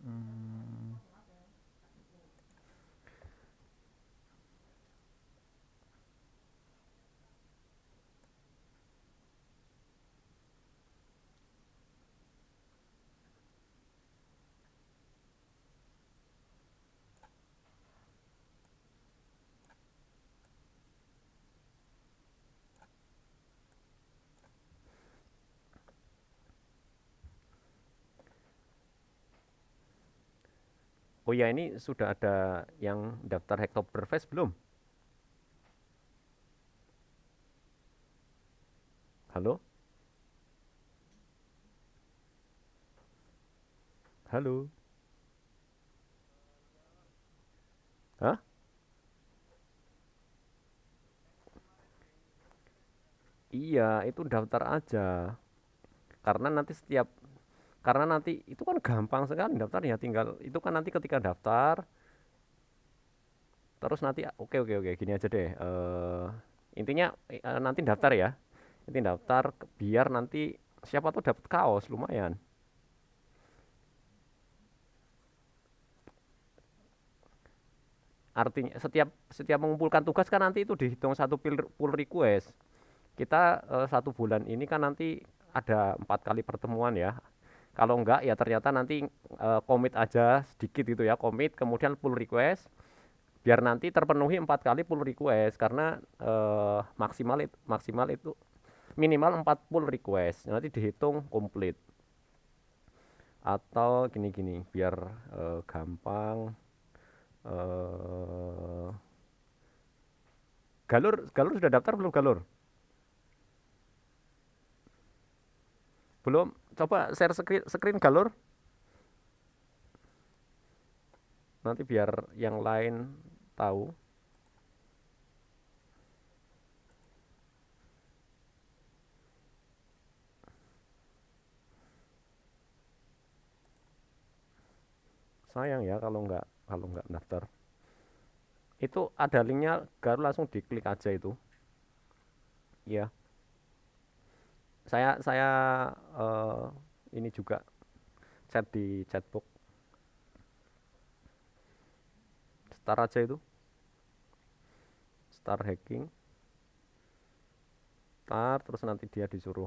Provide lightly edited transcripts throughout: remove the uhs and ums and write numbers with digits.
Hmm. Oh ya, ini sudah ada yang daftar Hacktoberfest belum? Halo? Halo? Hah? Iya, itu daftar aja. Karena nanti setiap karena nanti itu kan gampang sekali daftarnya, tinggal itu kan nanti ketika daftar terus nanti oke oke oke gini aja deh. Intinya nanti daftar ya. Nanti daftar biar nanti siapa tuh dapat kaos lumayan. Artinya setiap setiap mengumpulkan tugas kan nanti itu dihitung satu pull request. Kita 1 bulan ini kan nanti ada 4 kali pertemuan ya. Kalau enggak ya ternyata nanti komit aja sedikit gitu ya, komit kemudian pull request biar nanti terpenuhi 4 kali pull request karena maksimal itu minimal 4 pull request nanti dihitung komplit atau gini-gini biar gampang. eh Galur sudah daftar belum Galur? Belum. Coba share screen Galur nanti biar yang lain tahu. Sayang ya kalau nggak daftar. Itu ada linknya, Galur langsung diklik aja itu. Ya, saya eh, ini juga chat di chatbox. Start aja itu, start hacking, start terus nanti dia disuruh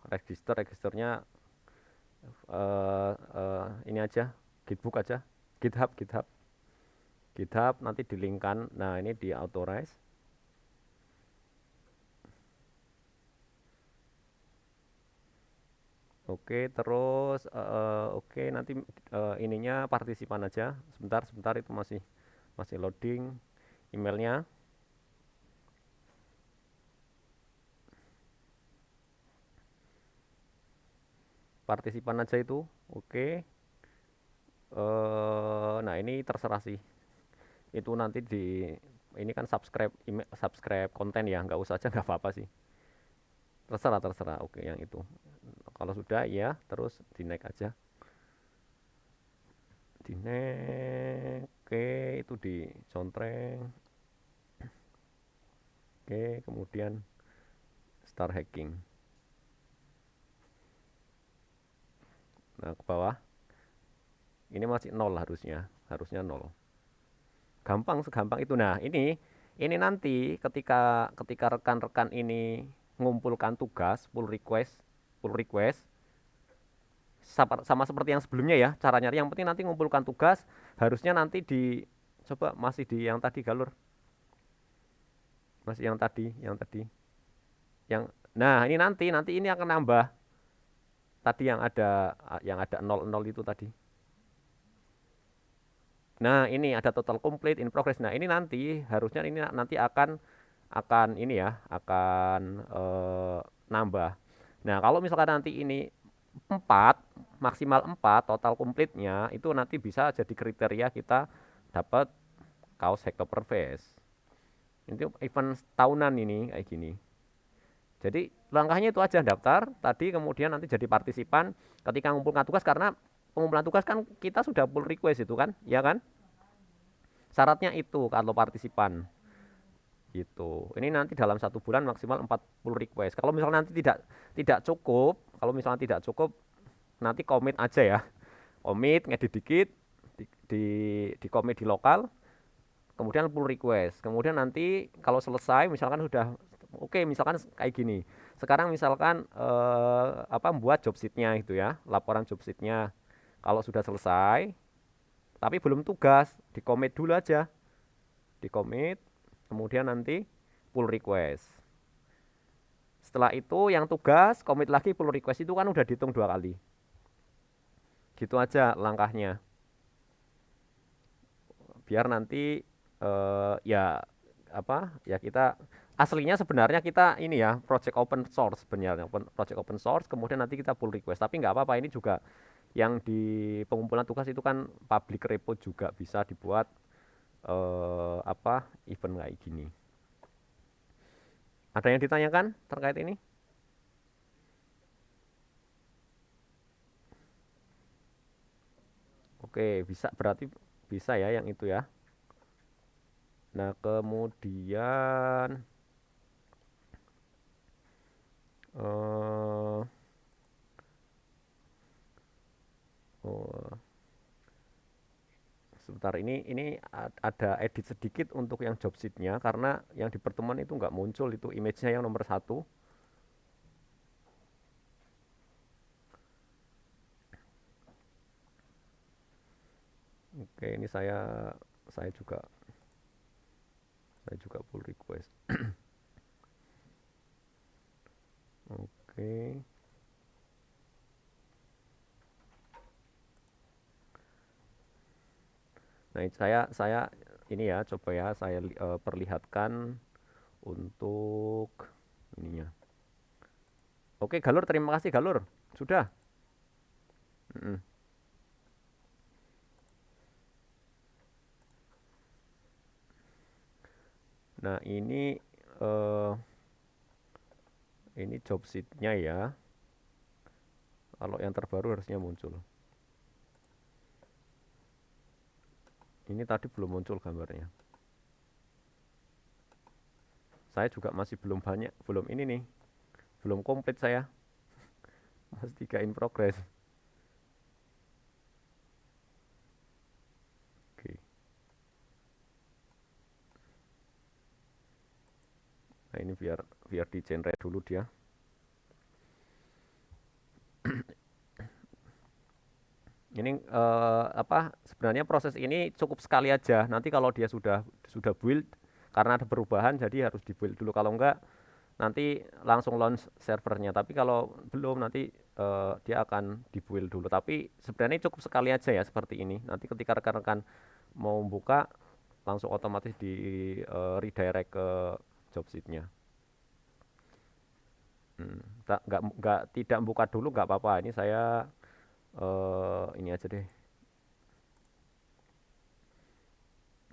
registernya ini aja, gitbook aja, github nanti di linkkan. Nah ini di authorize. Oke terus oke nanti ininya partisipan aja, sebentar sebentar itu masih masih loading emailnya. Partisipan aja itu. Oke. Nah ini terserah sih. Itu nanti di ini kan subscribe konten ya, nggak usah aja nggak apa-apa sih. Terserah terserah. Oke yang itu. Kalau sudah ya terus di next aja. Di next. Oke itu di contreng. Oke kemudian start hacking. Nah ke bawah. Ini masih nol harusnya. Harusnya nol. Gampang segampang itu. Nah ini nanti ketika ketika rekan-rekan ini ngumpulkan tugas pull request sama seperti yang sebelumnya ya caranya. Yang penting nanti ngumpulkan tugas harusnya nanti di coba masih di yang tadi Galur, masih yang nah ini nanti nanti ini akan nambah tadi yang ada 00 itu tadi. Nah ini ada total complete in progress. Nah ini nanti harusnya ini nanti akan ini ya akan nambah. Nah kalau misalkan nanti ini 4 maksimal 4 total komplitnya itu nanti bisa jadi kriteria kita dapat kaos Hacktoberfest. Itu event tahunan ini kayak gini. Jadi langkahnya itu aja daftar tadi kemudian nanti jadi partisipan ketika mengumpulkan tugas karena pengumpulan tugas kan kita sudah pull request itu kan, ya kan? Syaratnya itu kalau partisipan gitu. Ini nanti dalam 1 bulan maksimal 40 request. Kalau misalnya nanti tidak tidak cukup, kalau misalnya tidak cukup nanti komit aja ya. Commit, ngedit dikit, di commit di lokal, kemudian pull request. Kemudian nanti kalau selesai, misalkan sudah oke, misalkan kayak gini. Sekarang misalkan apa membuat job sheet-nya itu ya, laporan job sheet-nya. Kalau sudah selesai, tapi belum tugas, di commit dulu aja, di commit, kemudian nanti pull request. Setelah itu yang tugas, commit lagi, pull request itu kan udah dihitung 2 kali. Gitu aja langkahnya. Biar nanti ya apa ya kita aslinya sebenarnya kita ini ya project open source sebenarnya project open source kemudian nanti kita pull request tapi nggak apa-apa ini juga yang di pengumpulan tugas itu kan public repo juga bisa dibuat apa event kayak gini. Ada yang ditanyakan terkait ini? Oke, bisa berarti bisa ya yang itu ya. Nah, kemudian eh oh, sebentar ini ada edit sedikit untuk yang job sheet-nya karena yang di pertemuan itu nggak muncul itu image-nya yang nomor 1. Oke, ini saya juga pull request. Oke. Nah, saya ini ya coba ya saya perlihatkan untuk ininya. Oke, Galur, terima kasih Galur. Sudah. Mm-mm. Nah, eh, ini job sheet-nya ya. Kalau yang terbaru harusnya muncul. Ini tadi belum muncul gambarnya. Saya juga masih belum banyak, belum ini nih, belum komplit saya. Masih 3 in progress. Oke. Nah, ini biar di generate dulu dia. Ini apa sebenarnya proses ini cukup sekali aja. Nanti kalau dia sudah build karena ada perubahan jadi harus di build dulu. Kalau enggak nanti langsung launch servernya. Tapi kalau belum nanti dia akan di build dulu. Tapi sebenarnya cukup sekali aja ya seperti ini. Nanti ketika rekan-rekan mau buka langsung otomatis di redirect ke job sheet-nya. Nggak tidak buka dulu nggak apa-apa. Ini saya ini aja deh.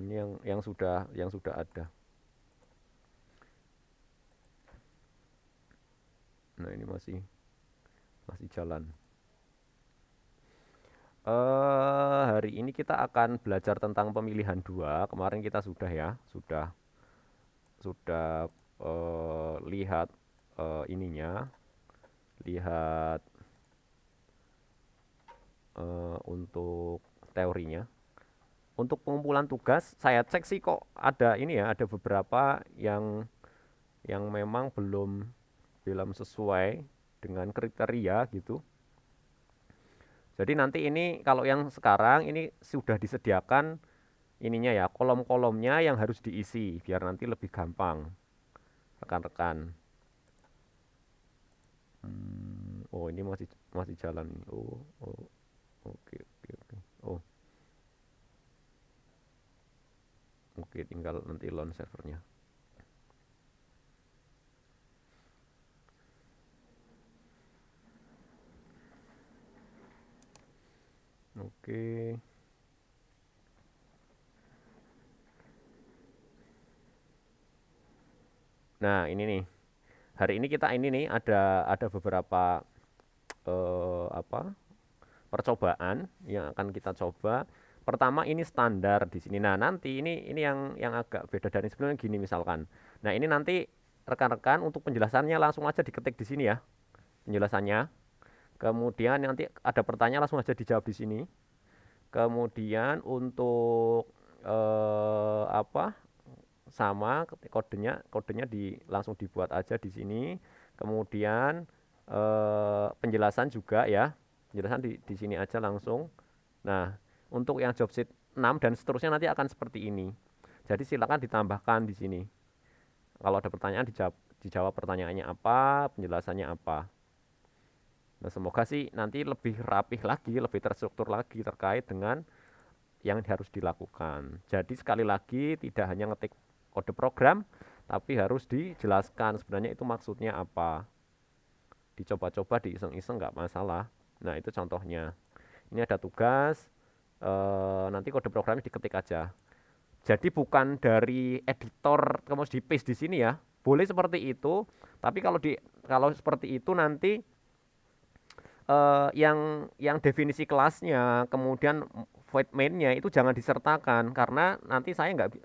Ini yang sudah ada. Nah, ini masih masih jalan. Hari ini kita akan belajar tentang pemilihan dua. Kemarin kita sudah ya, sudah lihat ininya, lihat untuk teorinya. Untuk pengumpulan tugas, saya cek sih kok ada ini ya, ada beberapa yang memang belum sesuai dengan kriteria gitu. Jadi nanti ini kalau yang sekarang ini sudah disediakan ininya ya, kolom-kolomnya yang harus diisi biar nanti lebih gampang rekan-rekan. Oh, ini masih masih jalan. Oh, oh, oke, oke, oke. Oh, oke, tinggal nanti launch servernya. Oke. Nah, ini nih. Hari ini kita ini nih ada beberapa apa? Percobaan yang akan kita coba. Pertama ini standar di sini. Nah, nanti ini yang agak beda dari sebelumnya gini misalkan. Nah, ini nanti rekan-rekan untuk penjelasannya langsung aja diketik di sini ya. Penjelasannya. Kemudian nanti ada pertanyaan langsung aja dijawab di sini. Kemudian untuk apa? Sama kodenya langsung dibuat aja di sini. Kemudian penjelasan juga ya. Penjelasan di sini aja langsung. Nah, untuk yang job sheet 6 dan seterusnya nanti akan seperti ini. Jadi silakan ditambahkan di sini. Kalau ada pertanyaan dijawab pertanyaannya apa, penjelasannya apa. Nah, semoga sih nanti lebih rapih lagi, lebih terstruktur lagi terkait dengan yang harus dilakukan. Jadi sekali lagi tidak hanya ngetik kode program, tapi harus dijelaskan sebenarnya itu maksudnya apa. Dicoba-coba, diiseng-iseng nggak masalah. Nah, itu contohnya. Ini ada tugas, nanti kode programnya diketik aja. Jadi bukan dari editor kemudian di paste di sini ya. Boleh seperti itu, tapi kalau seperti itu nanti yang definisi kelasnya, kemudian void main-nya itu jangan disertakan karena nanti saya nggak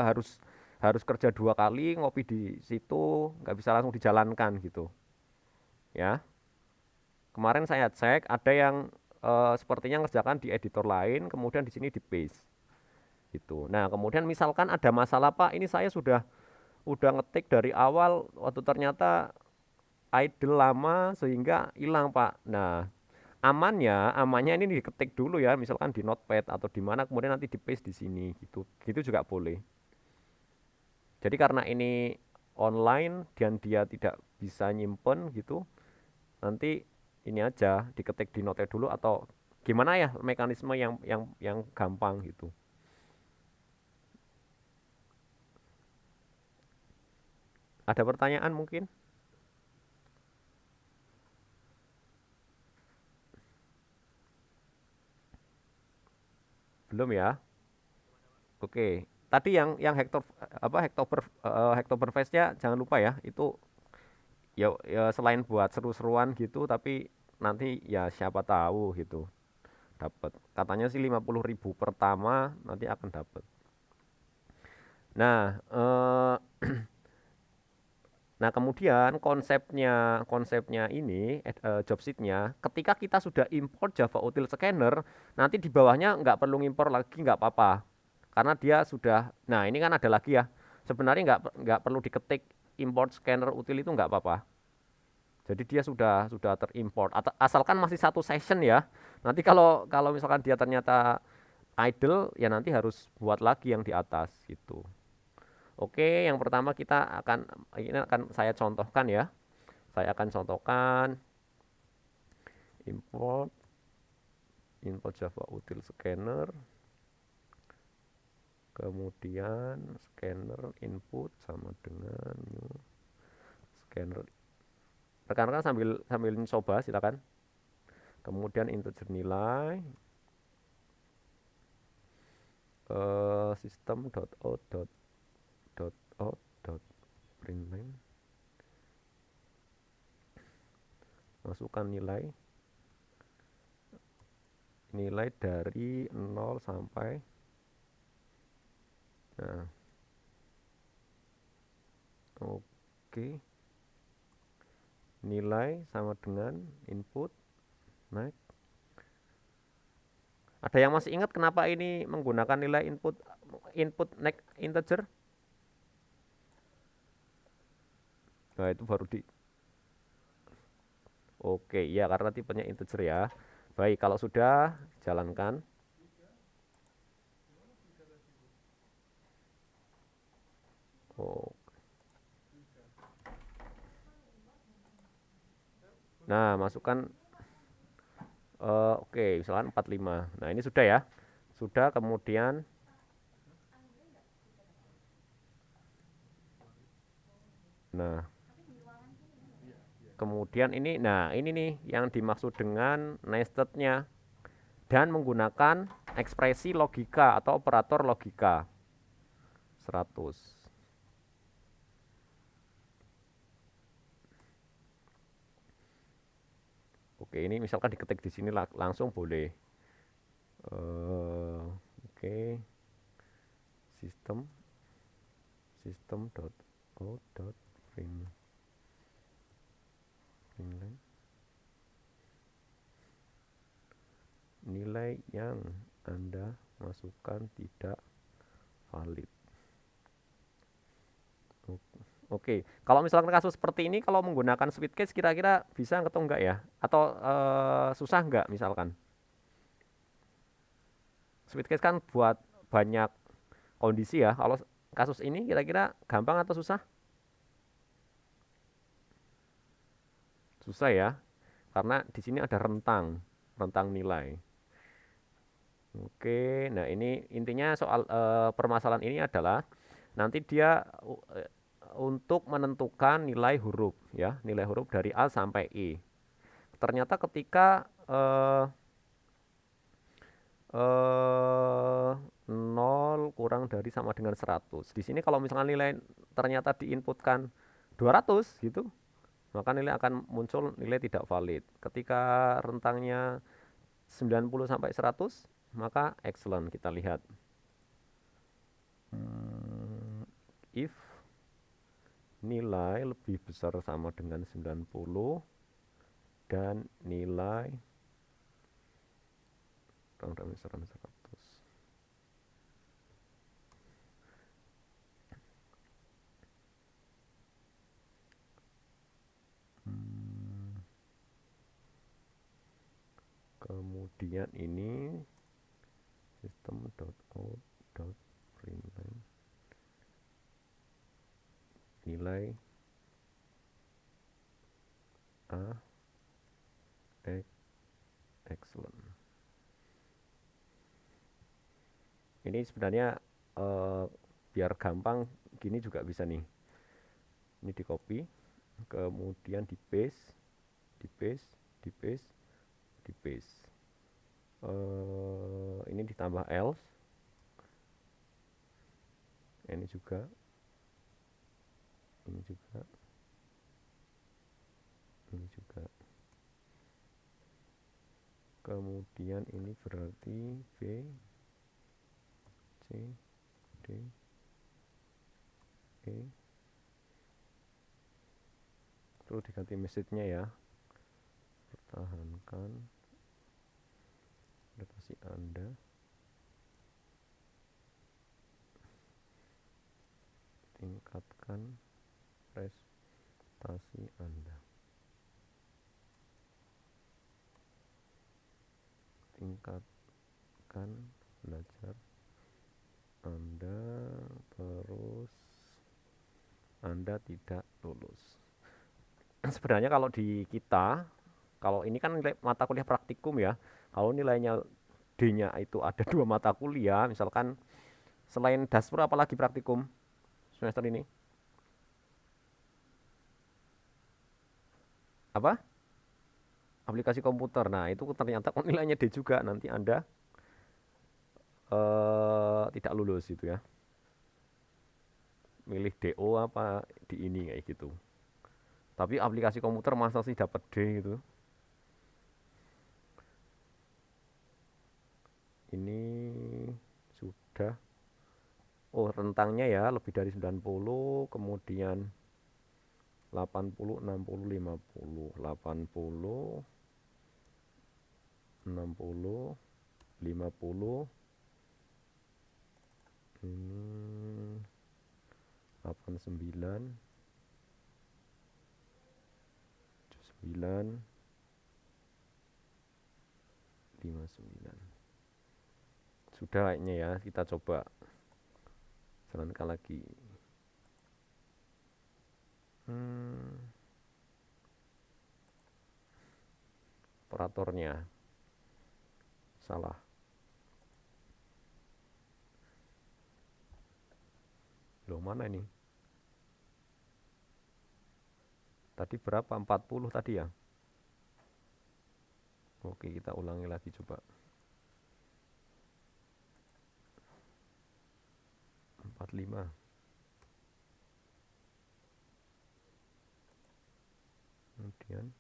harus harus kerja 2 kali ngopi di situ, nggak bisa langsung dijalankan gitu ya. Kemarin saya cek ada yang sepertinya ngerjakan di editor lain, kemudian di sini di paste gitu. Nah, kemudian misalkan ada masalah Pak, ini saya udah ngetik dari awal waktu ternyata idle lama sehingga hilang Pak. Nah, amannya ini diketik dulu ya, misalkan di notepad atau di mana, kemudian nanti di paste di sini gitu. Gitu juga boleh. Jadi karena ini online dan dia tidak bisa nyimpen gitu, nanti ini aja diketik di notepad dulu atau gimana ya mekanisme yang gampang gitu. Ada pertanyaan mungkin? Belum ya? Oke. Tadi yang Hector apa Hacktoberfest-nya jangan lupa ya. Itu ya selain buat seru-seruan gitu tapi nanti ya siapa tahu gitu dapat. Katanya sih 50.000 pertama nanti akan dapat. Nah, nah kemudian konsepnya ini job sheet-nya ketika kita sudah import Java Util Scanner nanti di bawahnya nggak perlu impor lagi nggak apa-apa karena dia sudah. Nah ini kan ada lagi ya sebenarnya nggak perlu diketik import scanner util itu nggak apa-apa. Jadi dia sudah terimport. Asalkan masih satu session ya. Nanti kalau kalau misalkan dia ternyata idle ya nanti harus buat lagi yang di atas gitu. Oke, yang pertama ini akan saya contohkan ya. Saya akan contohkan import import Java util scanner, kemudian scanner input sama dengan new scanner. Rekan-rekan sambil sambil coba silakan. Kemudian integer nilai system.out.println masukkan nilai dari 0 sampai nah oke nilai sama dengan input naik. Ada yang masih ingat kenapa ini menggunakan nilai input input next integer? Nah itu baru di oke ya karena tipenya integer ya. Baik kalau sudah jalankan. Oh. Nah masukkan oke misalkan 45. Nah ini sudah ya. Sudah kemudian nah kemudian ini nih yang dimaksud dengan nested-nya dan menggunakan ekspresi logika atau operator logika 100. Oke, ini misalkan diketik di sini langsung boleh. Oke, sistem system.out.println nilai yang Anda masukkan tidak valid. Oke, kalau misalkan kasus seperti ini, kalau menggunakan sweet case kira-kira bisa atau enggak ya? Atau susah enggak misalkan? Sweet case kan buat banyak kondisi ya. Kalau kasus ini kira-kira gampang atau susah? Susah ya, karena di sini ada rentang nilai. Oke, nah ini intinya soal permasalahan ini adalah nanti dia untuk menentukan nilai huruf ya, nilai huruf dari A sampai I. Ternyata ketika 0 kurang dari sama dengan 100. Di sini kalau misalkan nilai ternyata diinputkan 200 gitu, maka nilai akan muncul nilai tidak valid. Ketika rentangnya 90 sampai 100, maka excellent kita lihat. If nilai lebih besar sama dengan 90 dan nilai kurang dari 100. Kemudian ini system.out.println nilai A excellent. Ini sebenarnya biar gampang gini juga bisa nih. Ini di copy, kemudian di paste, di paste, di paste, di paste. Ini ditambah else, ini juga, ini juga, ini juga. Kemudian ini berarti B, C, D, E. Perlu diganti message-nya ya. Pertahankan prestasi Anda. Tingkatkan prestasi Anda. Tingkatkan belajar Anda, terus Anda tidak lulus. Sebenarnya kalau di kita, kalau ini kan nilai mata kuliah praktikum ya, kalau nilainya D-nya itu ada 2 mata kuliah, misalkan selain Daspro apalagi praktikum semester ini? Apa? Aplikasi komputer. Nah, itu ternyata nilainya D juga, nanti Anda tidak lulus gitu ya. Milih DO apa di ini kayak gitu. Tapi aplikasi komputer masa sih dapat D gitu. Ini sudah, oh rentangnya ya lebih dari 90, kemudian 80, 60, 50, 80, 60, 50, ini 89, 79, 59. Sudah kayaknya ya, kita coba jalankan lagi. Operatornya salah. Loh, mana ini? Tadi berapa? 40 tadi ya? Oke, kita ulangi lagi coba. 45. Kemudian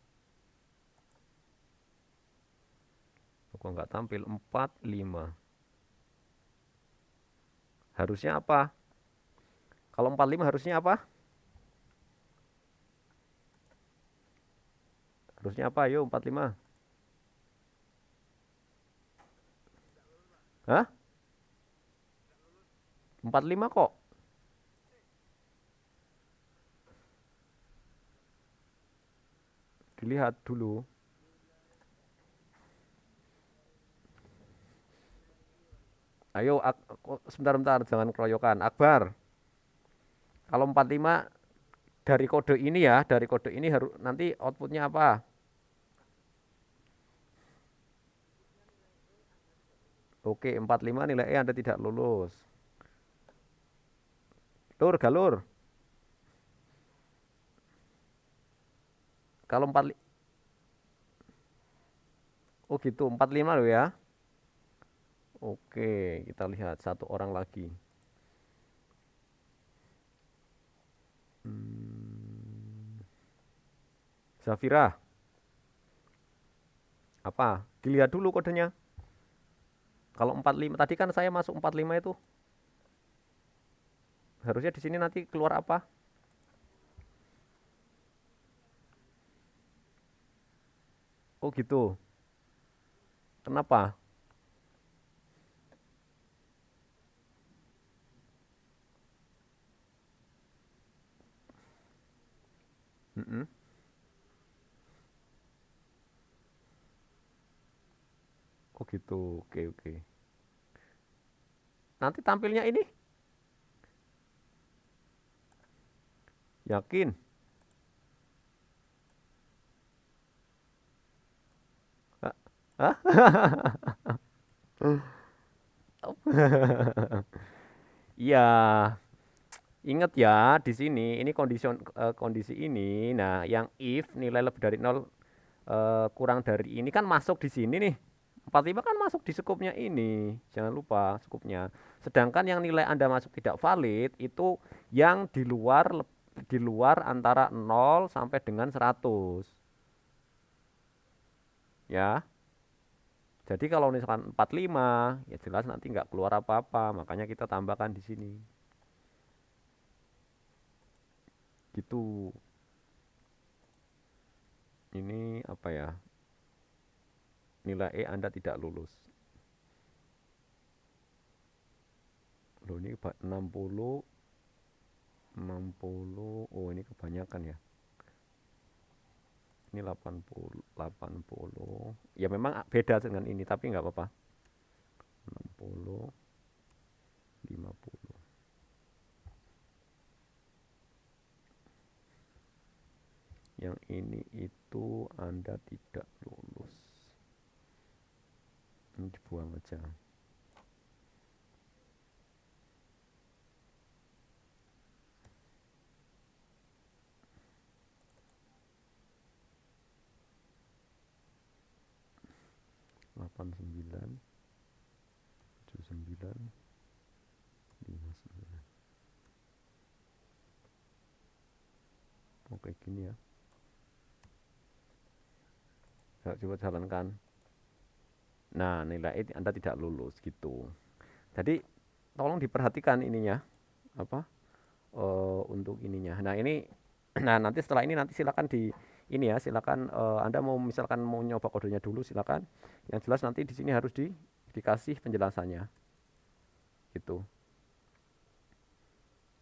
kok nggak tampil 45. Harusnya apa? Kalau 45 harusnya apa? Harusnya apa? Ayo 45. Hah? 45 kok. Dilihat dulu. Ayo, sebentar-bentar, jangan keroyokan. Akbar, kalau 45 dari kode ini ya, dari kode ini harus nanti outputnya apa? Oke, 45 nilai E Anda tidak lulus. Lur, galur. Kalau 45, oh gitu, 45 loh ya. Oke, kita lihat satu orang lagi. Hmm, Zafira, apa? Dilihat dulu kodenya. Kalau 45 tadi kan saya masuk 45 itu. Harusnya di sini nanti keluar apa? Oh gitu. Kenapa? Mm-mm. Oh gitu. Oke, oke. Nanti tampilnya ini? Yakin? Hah? Iya, ingat ya di sini ini kondisi ini. Nah, yang if nilai lebih dari nol kurang dari ini kan masuk di sini nih. 45 kan masuk di skupnya ini. Jangan lupa skupnya. Sedangkan yang nilai Anda masuk tidak valid itu yang di luar antara 0 sampai dengan 100. Ya. Jadi kalau misalkan 45, ya jelas nanti nggak keluar apa-apa. Makanya kita tambahkan di sini. Gitu. Ini apa ya? Nilai E Anda tidak lulus. Loh ini 60, 60. Oh, ini kebanyakan ya. Ini 80, 80. Ya memang beda dengan ini, tapi nggak apa-apa. 60, 50. Yang ini itu Anda tidak lulus. Ini dibuang aja. 89, 79, 59. Oke, gini ya. Coba jalankan. Nah, nilai Anda tidak lulus gitu. Jadi tolong diperhatikan ininya apa untuk ininya. Nah, ini nah nanti setelah ini nanti silakan ini ya, silakan Anda mau misalkan mau nyoba kodenya dulu silakan. Yang jelas nanti di sini harus dikasih penjelasannya gitu.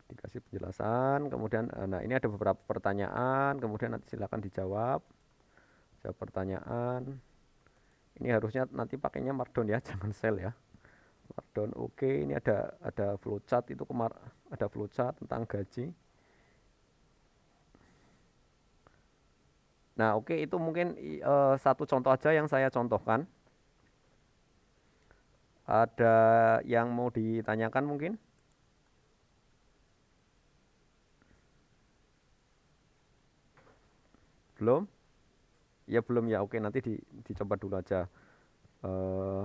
Dikasih penjelasan, kemudian nah ini ada beberapa pertanyaan, kemudian nanti silakan dijawab. Jawab pertanyaan. Ini harusnya nanti pakainya Markdown ya, jangan Excel ya. Markdown oke, ini ada flowchart itu ada flowchart tentang gaji. Nah, oke itu mungkin satu contoh aja yang saya contohkan. Ada yang mau ditanyakan mungkin? Belum? Ya belum ya. Oke, nanti dicoba dulu aja. Eh